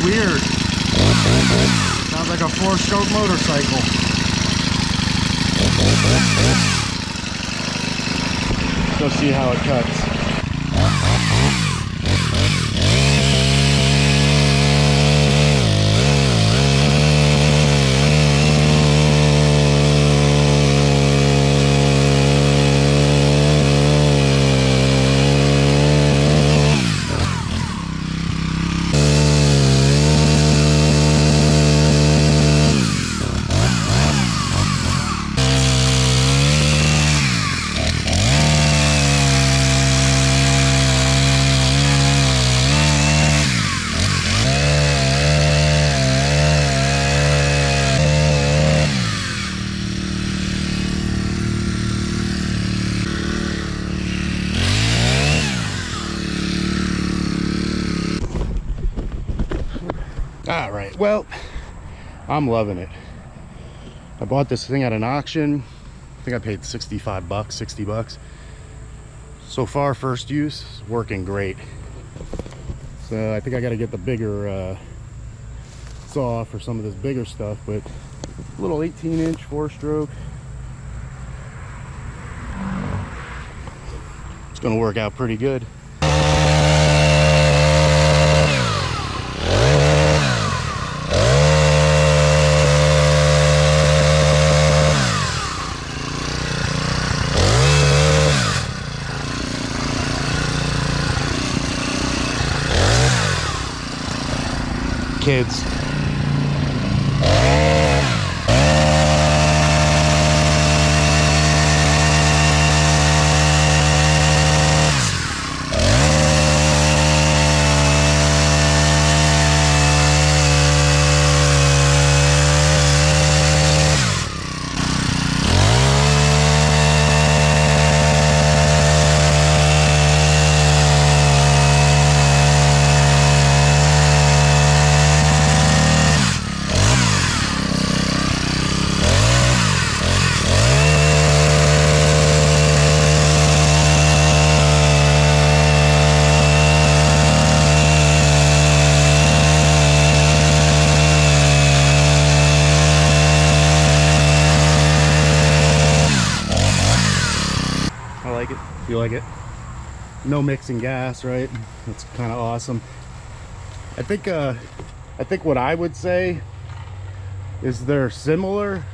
weird. Sounds like a 4-stroke motorcycle. Let's go see how it cuts. All right, well, I'm loving it. I bought this thing at an auction. I think I paid 65 bucks, 60 bucks. So far, first use, it's working great. So I think I got to get the bigger saw for some of this bigger stuff, but a little 18-inch 4-stroke. It's gonna work out pretty good. Kids. You like it? No mixing gas, right? That's kind of awesome. I think what I would say is they're similar,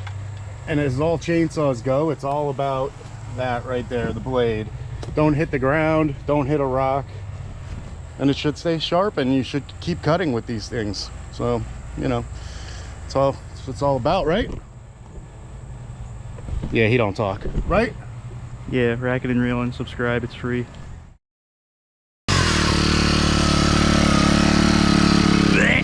and as all chainsaws go, it's all about that right there, the blade. Don't hit the ground, don't hit a rock, and it should stay sharp, and you should keep cutting with these things. So, you know, that's what it's all about, right? Yeah, he don't talk, right? Yeah, Racking and Reeling, subscribe, it's free.